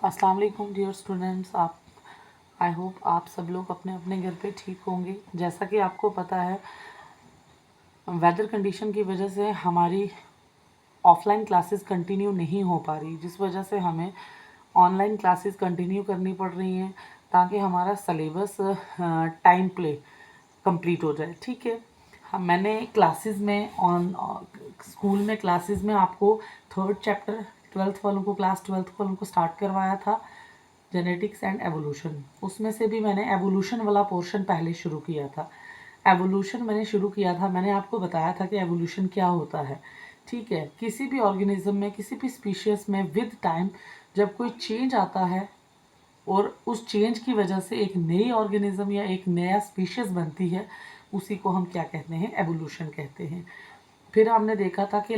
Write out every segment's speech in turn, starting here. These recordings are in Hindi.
अस्सलाम वालेकुम डियर स्टूडेंट्स। आई होप आप सब लोग अपने अपने घर पे ठीक होंगे। जैसा कि आपको पता है, वेदर कंडीशन की वजह से हमारी ऑफलाइन क्लासेस कंटिन्यू नहीं हो पा रही, जिस वजह से हमें ऑनलाइन क्लासेस कंटिन्यू करनी पड़ रही हैं ताकि हमारा सिलेबस टाइम पे कंप्लीट हो जाए। ठीक है, मैंने क्लासेस में स्कूल में क्लासेस में आपको थर्ड चैप्टर 12th वालों को क्लास 12th वालों को स्टार्ट करवाया था, जेनेटिक्स एंड एवोल्यूशन। उसमें से भी मैंने एवोल्यूशन वाला पोर्शन पहले शुरू किया था। एवोल्यूशन मैंने शुरू किया था, मैंने आपको बताया था कि एवोल्यूशन क्या होता है। ठीक है, किसी भी ऑर्गेनिज्म में, किसी भी स्पीशीज में विद टाइम जब कोई चेंज आता है और उस चेंज की वजह से एक नई ऑर्गेनिज्म या एक नया स्पीशीज बनती है, उसी को हम क्या कहते हैं, एवोल्यूशन कहते हैं। फिर हमने देखा था कि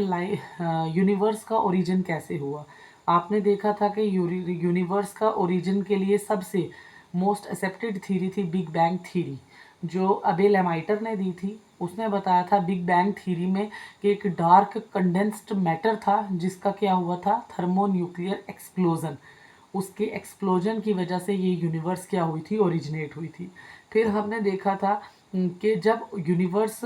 यूनिवर्स का ओरिजिन कैसे हुआ। आपने देखा था कि यूनिवर्स का ओरिजिन के लिए सबसे मोस्ट एक्सेप्टेड थ्योरी थी बिग बैंग थ्योरी, जो अबेल एमाइटर ने दी थी। उसने बताया था बिग बैंग थ्योरी में कि एक डार्क कंडेंस्ड मैटर था जिसका क्या हुआ था, थर्मोन्यूक्लियर एक्सप्लोजन। उसके एक्सप्लोजन की वजह से ये यूनिवर्स क्या हुई थी, ओरिजिनेट हुई थी। फिर हमने देखा था कि जब यूनिवर्स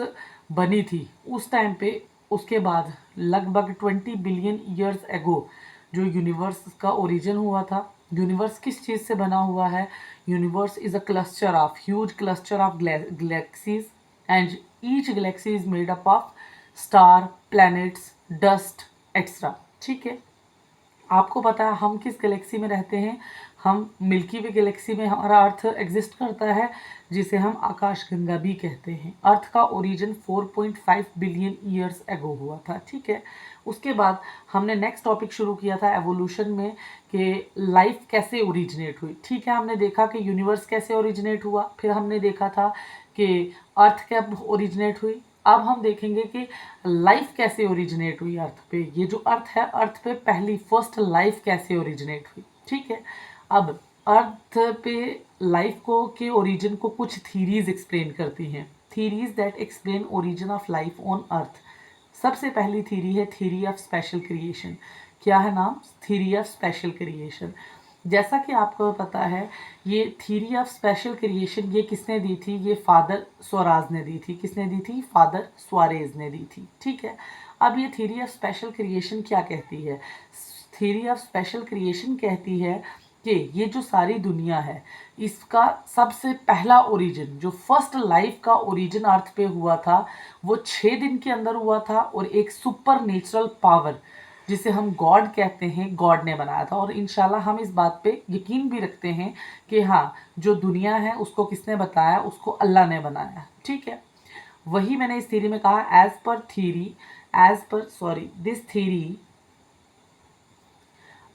बनी थी उस टाइम पे, उसके बाद लगभग 20 बिलियन ईयर्स एगो जो यूनिवर्स का ओरिजिन हुआ था। यूनिवर्स किस चीज़ से बना हुआ है? Universe is a cluster of huge cluster of galaxies and each Galaxy is made up of star, planets, dust extra. ठीक है, आपको पता है हम किस गैलेक्सी में रहते हैं? हम मिल्की वे गैलेक्सी में हमारा अर्थ एग्जिस्ट करता है, जिसे हम आकाशगंगा भी कहते हैं। अर्थ का ओरिजिन 4.5 बिलियन ईयर्स एगो हुआ था। ठीक है, उसके बाद हमने नेक्स्ट टॉपिक शुरू किया था एवोल्यूशन में कि लाइफ कैसे ओरिजिनेट हुई। ठीक है, हमने देखा कि यूनिवर्स कैसे ओरिजिनेट हुआ, फिर हमने देखा था कि अर्थ कब ओरिजिनेट हुई। अब हम देखेंगे कि लाइफ कैसे ओरिजिनेट हुई अर्थ पे। ये जो अर्थ है, अर्थ पे पहली फर्स्ट लाइफ कैसे ओरिजिनेट हुई। ठीक है, अब अर्थ पे लाइफ को के ओरिजिन को कुछ थीरीज एक्सप्लेन करती हैं। Theories that explain origin of life on earth. सबसे पहली थीरी है थीरी ऑफ स्पेशल क्रिएशन। क्या है नाम? Theory of special creation. जैसा कि आपको पता है, ये थीरी ऑफ स्पेशल क्रिएशन ये किसने दी थी? ये फादर स्वराज ने दी थी। किसने दी थी? फादर स्वारेज ने दी थी। ठीक है, अब ये थीरी ऑफ स्पेशल क्रिएशन क्या कहती है? थीरी ऑफ स्पेशल क्रिएशन कहती है कि ये जो सारी दुनिया है, इसका सबसे पहला ओरिजिन, जो फर्स्ट लाइफ का ओरिजिन अर्थ पे हुआ था, वो 6 दिन के अंदर हुआ था और एक सुपर नेचुरल पावर जिसे हम गॉड कहते हैं, गॉड ने बनाया था। और इंशाल्लाह हम इस बात पे यकीन भी रखते हैं कि हाँ, जो दुनिया है उसको किसने बताया? उसको अल्लाह ने बनाया। ठीक है, वही मैंने इस थ्योरी में कहा, this theory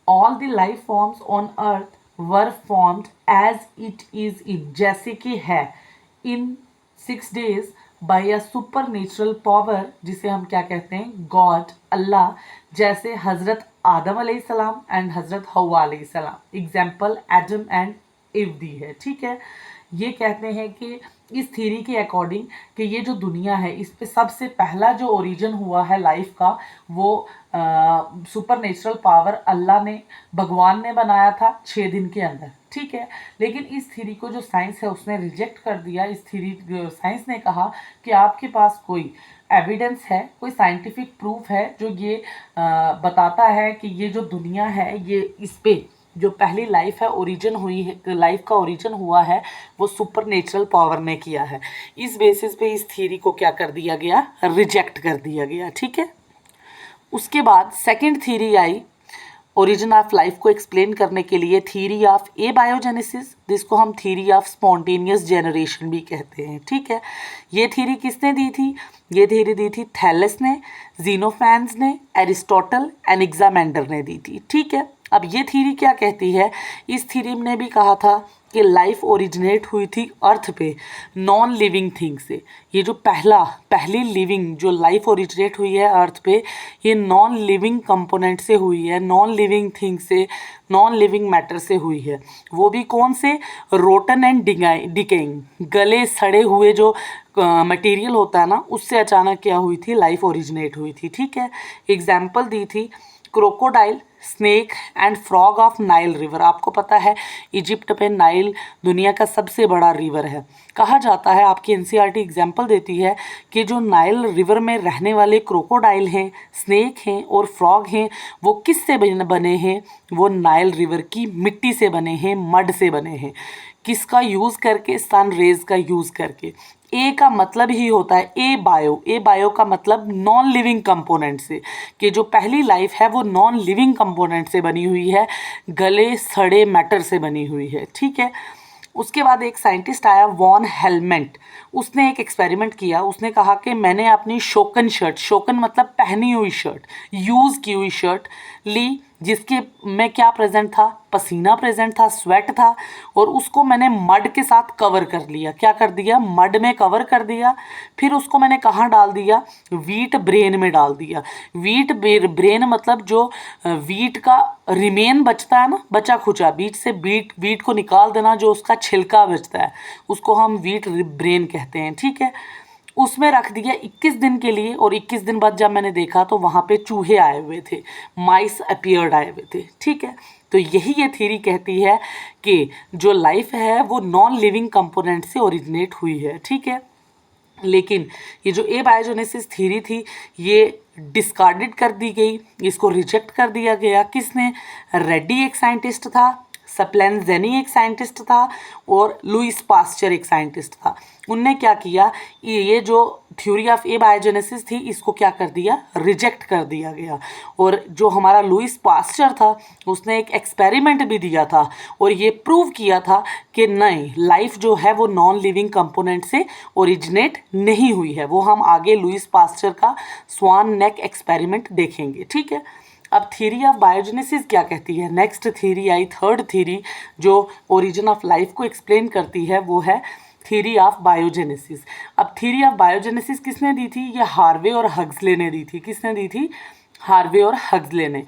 all the life forms on earth were formed as it is in, जैसे कि है, in 6 days by a supernatural power, जिसे हम क्या कहते हैं? गॉड, अल्लाह। जैसे हजरत आदम अलैहिस्सलाम एंड हजरत हव्वा अलैहिस्सलाम, एग्जाम्पल एडम एंड इव दी है। ठीक है, ये कहते हैं कि इस थ्योरी के अकॉर्डिंग कि ये जो दुनिया है, इस पे सबसे पहला जो ओरिजिन हुआ है लाइफ का, वो सुपर नेचुरल पावर अल्लाह ने, भगवान ने बनाया था 6 दिन के अंदर। ठीक है, लेकिन इस थ्योरी को जो साइंस है उसने रिजेक्ट कर दिया। इस थ्योरी साइंस ने कहा कि आपके पास कोई एविडेंस है, कोई साइंटिफिक प्रूफ है जो ये बताता है कि ये जो दुनिया है, ये इस पे जो पहली लाइफ है ओरिजिन हुई है, लाइफ का ओरिजिन हुआ है, वो सुपर नेचुरल पावर ने किया है। इस बेसिस पे इस थ्योरी को क्या कर दिया गया? रिजेक्ट कर दिया गया। ठीक है, उसके बाद second theory I origin of life को एक्सप्लेन करने के लिए, थ्योरी ऑफ एबायोजेनेसिस, जिसको हम थ्योरी ऑफ स्पॉन्टेनियस जनरेशन भी कहते हैं। ठीक है, ये थ्योरी किसने दी थी? ये थ्योरी दी थी थैलेस ने, जीनोफैन्स ने, एरिस्टोटल, एनेक्सामेंडर ने दी थी। ठीक है, अब ये थ्योरी क्या कहती है? इस थ्योरी ने भी कहा था कि लाइफ ओरिजिनेट हुई थी अर्थ पे नॉन लिविंग थिंग से। ये जो पहली लिविंग जो लाइफ ओरिजिनेट हुई है अर्थ पे, ये नॉन लिविंग कंपोनेंट से हुई है, नॉन लिविंग थिंग से, नॉन लिविंग मैटर से हुई है। वो भी कौन से? रोटन एंड डिकेइंग, गले सड़े हुए जो मटेरियल होता है ना, उससे अचानक क्या हुई थी? लाइफ ओरिजिनेट हुई थी। ठीक है, एग्जाम्पल दी थी crocodile, snake and frog of Nile river. आपको पता है इजिप्ट पे नाइल दुनिया का सबसे बड़ा रिवर है। कहा जाता है, आपकी एनसीईआरटी एग्जाम्पल देती है कि जो नाइल रिवर में रहने वाले क्रोकोडाइल हैं, स्नेक हैं और फ्रॉग हैं, वो किससे बने हैं? वो नाइल रिवर की मिट्टी से बने हैं, मड से बने हैं। किसका यूज़ करके? सन रेज का यूज़ करके। ए का मतलब ही होता है ए बायो। ए बायो का मतलब नॉन लिविंग कंपोनेंट से, कि जो पहली लाइफ है वो नॉन लिविंग कंपोनेंट से बनी हुई है, गले सड़े मैटर से बनी हुई है। ठीक है। उसके बाद एक साइंटिस्ट आया वॉन हेलमेंट। उसने एक एक्सपेरिमेंट किया। उसने कहा कि मैंने अपनी शोकन शर्ट, शोकन मतलब पहनी हुई शर्ट, यूज़ की हुई शर्ट ली, जिसके में क्या प्रेजेंट था? पसीना प्रेजेंट था, स्वेट था, और उसको मैंने मड के साथ कवर कर लिया। क्या कर दिया? मड में कवर कर दिया। फिर उसको मैंने कहाँ डाल दिया? वीट ब्रेन में डाल दिया। वीट ब्रेन मतलब जो वीट का रिमेन बचता है ना, बचा खुचा, बीच से वीट को निकाल देना, जो उसका छिलका बचता है, उसको हम वीट ब्रेन कहते हैं। ठीक है। उसमें रख दिया 21 दिन के लिए, और 21 दिन बाद जब मैंने देखा तो वहाँ पे चूहे आए हुए थे, माइस अपीयर्ड आए हुए थे। ठीक है। तो यही ये थ्योरी कहती है कि जो लाइफ है वो नॉन लिविंग कंपोनेंट से ओरिजिनेट हुई है। ठीक है। लेकिन ये जो एबायोजेनेसिस थ्योरी थी ये डिस्कार्डेड कर दी गई, इसको रिजेक्ट कर दिया गया। किसने? रेड्डी एक साइंटिस्ट था, स्पेलेंज़ेनी एक साइंटिस्ट था, और लुईस पास्चर एक साइंटिस्ट था। उनने क्या किया? ये जो थ्योरी ऑफ एबायोजेनेसिस थी इसको क्या कर दिया? रिजेक्ट कर दिया गया। और जो हमारा लुईस पास्चर था उसने एक एक्सपेरिमेंट भी दिया था और ये प्रूव किया था कि नहीं, लाइफ जो है वो नॉन लिविंग कंपोनेंट से ओरिजिनेट नहीं हुई है। वो हम आगे लुईस पास्चर का स्वान नेक एक्सपेरिमेंट देखेंगे। ठीक है। अब थ्योरी ऑफ बायोजेनेसिस क्या कहती है? नेक्स्ट थ्योरी आई, थर्ड थ्योरी जो ओरिजिन ऑफ लाइफ को एक्सप्लेन करती है, वो है थ्योरी ऑफ बायोजेनेसिस। अब थ्योरी ऑफ बायोजेनेसिस किसने दी थी? ये हार्वे और हग्सले ने दी थी। किसने दी थी? हार्वे और हग्सले ने।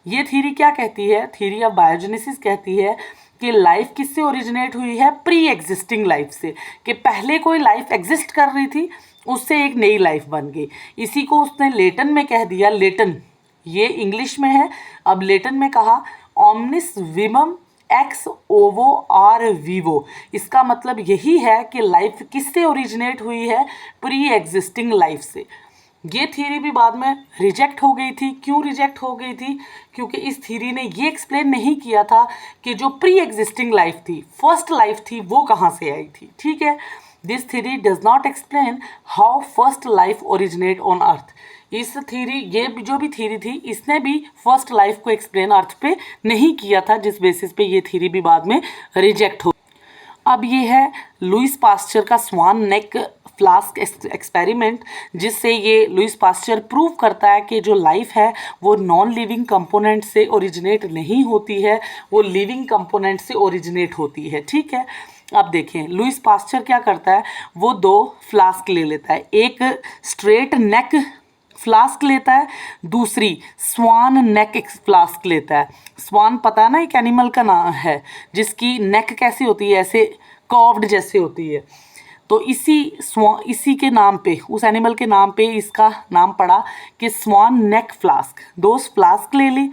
ये थ्योरी क्या कहती है? थ्योरी ऑफ बायोजेनेसिस कहती है कि लाइफ किससे ओरिजिनेट हुई है? प्री एग्जिस्टिंग लाइफ से, कि पहले कोई लाइफ एग्जिस्ट कर रही थी, उससे एक नई लाइफ बन गई। इसी को उसने लेटन में कह दिया। लेटन ये इंग्लिश में है, अब लेटन में कहा ओमनिस विमम एक्स ओवो आर वीवो। इसका मतलब यही है कि लाइफ किससे ओरिजिनेट हुई है? प्री एग्जिस्टिंग लाइफ से। ये थ्योरी भी बाद में रिजेक्ट हो गई थी। क्यों रिजेक्ट हो गई थी? क्योंकि इस थ्योरी ने ये एक्सप्लेन नहीं किया था कि जो प्री एग्जिस्टिंग लाइफ थी, फर्स्ट लाइफ थी, वो कहाँ से आई थी। ठीक है। This theory does not explain how first life originate on earth. इस थ्योरी, ये जो भी थ्योरी थी, इसने भी फर्स्ट लाइफ को एक्सप्लेन अर्थ पे नहीं किया था, जिस बेसिस पे ये थ्योरी भी बाद में रिजेक्ट हो। अब ये है लुईस पास्चर का स्वान नेक फ्लास्क एक्सपेरिमेंट, जिससे ये लुईस पास्चर प्रूव करता है कि जो लाइफ है वो नॉन लिविंग कंपोनेंट से ओरिजिनेट नहीं होती है, वो लिविंग कंपोनेंट से ओरिजिनेट होती है। ठीक है। अब देखें लुईस पास्चर क्या करता है, वो दो फ्लास्क ले लेता है। एक स्ट्रेट नेक फ्लास्क लेता है, दूसरी स्वान नेक फ्लास्क लेता है। स्वान पता ना एक एनिमल का नाम है जिसकी नेक कैसी होती है? ऐसे कर्व्ड जैसे होती है। तो इसी के नाम पे, उस एनिमल के नाम पे इसका नाम पड़ा कि स्वान नेक फ्लास्क। दो फ्लास्क ले ली।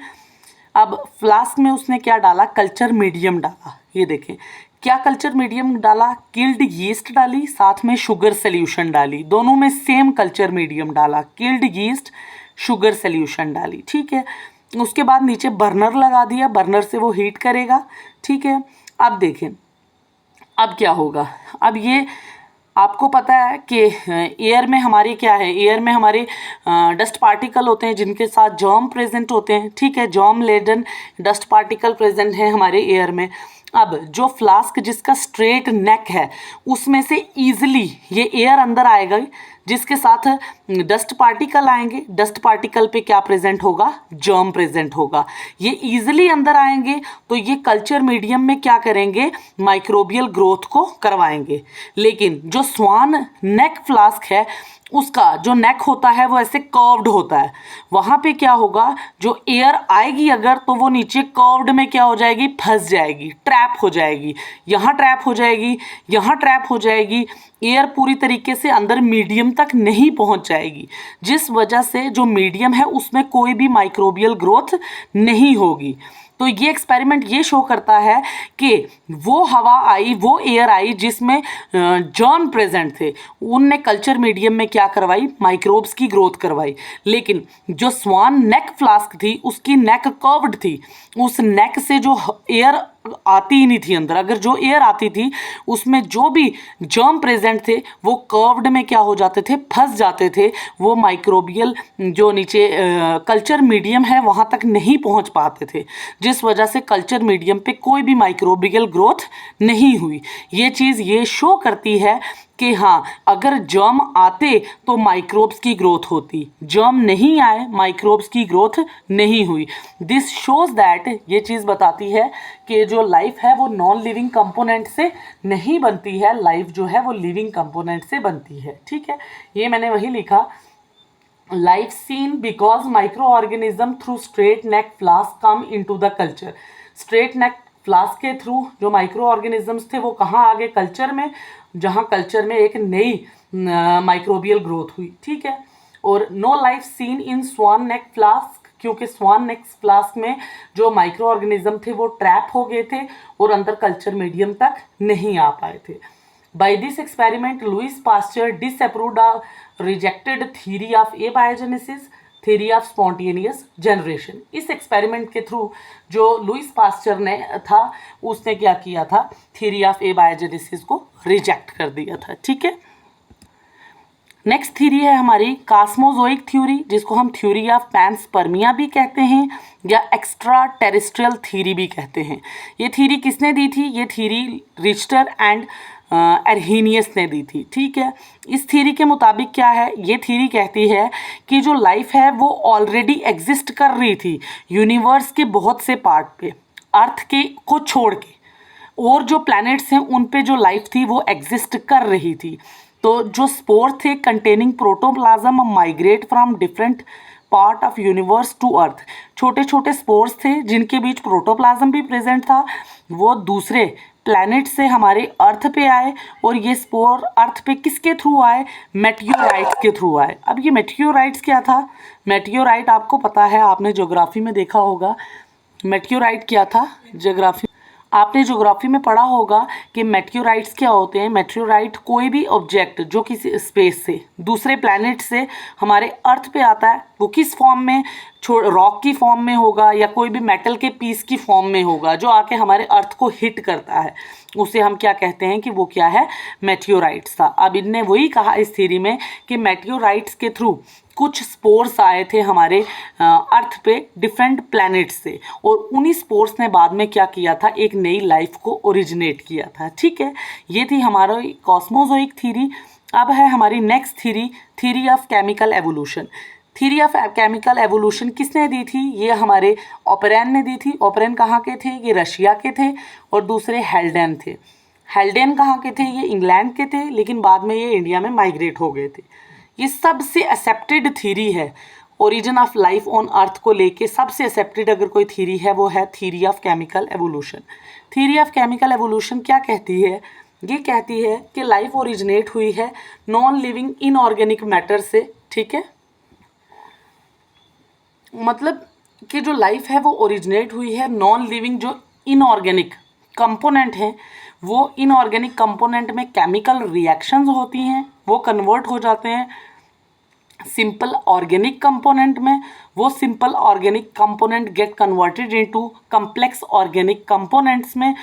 अब फ्लास्क में उसने क्या डाला? कल्चर मीडियम डाला। ये देखें क्या कल्चर मीडियम डाला? किल्ड यीस्ट डाली, साथ में शुगर सॉल्यूशन डाली। दोनों में सेम कल्चर मीडियम डाला, किल्ड यीस्ट, शुगर सॉल्यूशन डाली। ठीक है। उसके बाद नीचे बर्नर लगा दिया, बर्नर से वो हीट करेगा। ठीक है। अब देखें अब क्या होगा। अब ये आपको पता है कि एयर में हमारी क्या है? एयर में हमारे डस्ट पार्टिकल होते हैं जिनके साथ जर्म प्रेजेंट होते हैं। ठीक है। Germ laden dust particle present हैं हमारे एयर में। अब जो फ्लास्क जिसका स्ट्रेट नेक है उसमें से ईजिली ये एयर अंदर आएगा, जिसके साथ डस्ट पार्टिकल आएंगे। डस्ट पार्टिकल पे क्या प्रेजेंट होगा? जर्म प्रेजेंट होगा। ये ईजिली अंदर आएंगे तो ये कल्चर मीडियम में क्या करेंगे? माइक्रोबियल ग्रोथ को करवाएंगे। लेकिन जो स्वान नेक फ्लास्क है उसका जो नेक होता है वो ऐसे कर्व्ड होता है। वहाँ पे क्या होगा, जो एयर आएगी अगर, तो वो नीचे कर्व्ड में क्या हो जाएगी, फंस जाएगी, ट्रैप हो जाएगी। यहाँ ट्रैप हो जाएगी, यहाँ ट्रैप हो जाएगी। एयर पूरी तरीके से अंदर मीडियम तक नहीं पहुँच जाएगी, जिस वजह से जो मीडियम है उसमें कोई भी माइक्रोबियल ग्रोथ नहीं होगी। तो ये एक्सपेरिमेंट ये शो करता है कि वो हवा आई, वो एयर आई जिसमें जर्म प्रेजेंट थे, उनने कल्चर मीडियम में क्या करवाई, माइक्रोब्स की ग्रोथ करवाई। लेकिन जो स्वान नेक फ्लास्क थी उसकी नेक कर्व्ड थी, उस नेक से जो एयर आती ही नहीं थी अंदर। अगर जो एयर आती थी उसमें जो भी जर्म प्रेजेंट थे वो कर्व्ड में क्या हो जाते थे, फंस जाते थे। वो माइक्रोबियल जो नीचे कल्चर मीडियम है वहाँ तक नहीं पहुँच पाते थे, जिस वजह से कल्चर मीडियम पे कोई भी माइक्रोबियल ग्रोथ नहीं हुई। ये चीज़ ये शो करती है कि हाँ, अगर जर्म आते तो माइक्रोब्स की ग्रोथ होती, जर्म नहीं आए, माइक्रोब्स की ग्रोथ नहीं हुई। दिस शोज दैट, ये चीज़ बताती है कि जो लाइफ है वो नॉन लिविंग कंपोनेंट से नहीं बनती है, लाइफ जो है वो लिविंग कंपोनेंट से बनती है। ठीक है, ये मैंने वही लिखा, life seen because micro organism through straight neck flask come into the culture. Straight neck flask के थ्रू जो माइक्रो ऑर्गेनिजम्स थे वो कहाँ आ गए, कल्चर में, जहाँ कल्चर में एक नई माइक्रोबियल ग्रोथ हुई। ठीक है, और no life seen in swan neck flask, क्योंकि स्वान नेक फ्लास्क में जो माइक्रो ऑर्गेनिज्म थे वो ट्रैप हो गए थे और अंदर कल्चर मीडियम तक नहीं आ पाए थे। By this experiment, Louis Pasteur disapproved a rejected theory of abiogenesis, theory of spontaneous generation। इस एक्सपेरिमेंट के थ्रू जो लुइस पास्चर ने था उसने क्या किया था, थ्योरी ऑफ एबायोजेनेसिस को रिजेक्ट कर दिया था। ठीक है, नेक्स्ट थ्योरी है हमारी कॉस्मोजोइक थ्योरी, जिसको हम थ्योरी ऑफ पैनस्पर्मिया भी कहते हैं या एक्स्ट्रा टेरेस्ट्रियल थ्योरी भी कहते हैं। ये थ्योरी किसने दी थी, ये थ्योरी रिचटर एंड एर्हीनियस ने दी थी। ठीक है, इस थ्योरी के मुताबिक क्या है, ये थ्योरी कहती है कि जो लाइफ है वो ऑलरेडी एग्जिस्ट कर रही थी यूनिवर्स के बहुत से पार्ट पे, अर्थ के को छोड़ के, और जो प्लैनेट्स हैं उन पे जो लाइफ थी वो एग्जिस्ट कर रही थी। तो जो स्पोर थे containing protoplasm migrate from different part of universe to earth. छोटे छोटे स्पोर्स थे जिनके बीच प्रोटोप्लाज्म भी प्रेजेंट था, वो दूसरे प्लैनेट से हमारे अर्थ पे आए, और ये स्पोर अर्थ पे किसके थ्रू आए, मेटियोराइट्स के थ्रू आए। अब ये मेटियोराइट्स क्या था, मेटियोराइट आपको पता है, आपने ज्योग्राफी में देखा होगा, मेटियोराइट क्या था, ज्योग्राफी आपने ज्योग्राफी में पढ़ा होगा कि मेटियोराइट्स क्या होते हैं। मेटियोराइट कोई भी ऑब्जेक्ट जो किसी स्पेस से, दूसरे प्लैनेट से हमारे अर्थ पे आता है, वो किस फॉर्म में, रॉक की फॉर्म में होगा या कोई भी मेटल के पीस की फॉर्म में होगा, जो आके हमारे अर्थ को हिट करता है, उसे हम क्या कहते हैं कि वो क्या है, मेटियोराइट्स था। अब इनने वही कहा इस थ्योरी में कि मेटियोराइट्स के थ्रू कुछ स्पोर्स आए थे हमारे अर्थ पे डिफरेंट प्लैनेट्स से, और उन्हीं स्पोर्स ने बाद में क्या किया था, एक नई लाइफ को ओरिजिनेट किया था। ठीक है, ये थी हमारा कॉस्मोजोइक थ्योरी। अब है हमारी next theory, theory of chemical evolution. Theory of chemical evolution किसने दी थी, ये हमारे ओपेरन ने दी थी। ओपेरन कहाँ के थे, ये रशिया के थे, और दूसरे हेल्डेन थे। हेल्डेन कहाँ के थे, ये इंग्लैंड के थे, लेकिन बाद में ये इंडिया में माइग्रेट हो गए थे। ये सबसे एक्सेप्टेड थ्योरी है origin of life on earth को लेके, सबसे एक्सेप्टेड अगर कोई थ्योरी है वो है theory of chemical evolution. Theory of chemical evolution क्या कहती है, ये कहती है कि लाइफ ओरिजिनेट हुई है नॉन लिविंग इनऑर्गेनिक मैटर से। ठीक है, मतलब कि जो लाइफ है वो ओरिजिनेट हुई है नॉन लिविंग, जो इनऑर्गेनिक कंपोनेंट हैं, वो इनऑर्गेनिक कंपोनेंट में केमिकल रिएक्शंस होती हैं, वो कन्वर्ट हो जाते हैं सिंपल ऑर्गेनिक कंपोनेंट में। वो simple organic component get converted into complex organic components में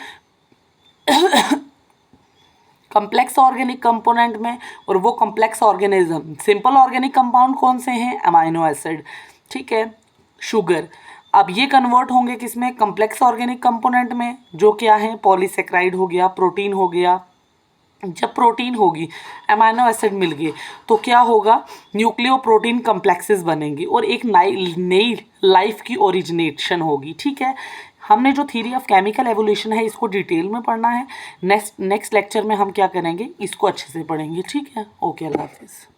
कम्प्लेक्स ऑर्गेनिक कंपोनेंट में, और वो complex organism, simple organic compound कौन से हैं, अमाइनो एसिड, ठीक है, शुगर। अब ये कन्वर्ट होंगे किसमें, कम्प्लेक्स ऑर्गेनिक कंपोनेंट में, जो क्या है, पॉलीसेक्राइड हो गया, प्रोटीन हो गया। जब प्रोटीन होगी, अमाइनो एसिड मिल गए, तो क्या होगा, न्यूक्लियो प्रोटीन कम्प्लेक्सेस बनेंगी और एक नई लाइफ की ओरिजिनेशन होगी। ठीक है, हमने जो थ्योरी ऑफ केमिकल एवोल्यूशन है इसको डिटेल में पढ़ना है। नेक्स्ट लेक्चर में हम क्या करेंगे, इसको अच्छे से पढ़ेंगे। ठीक है, ओके, अल्लाह हाफिज़।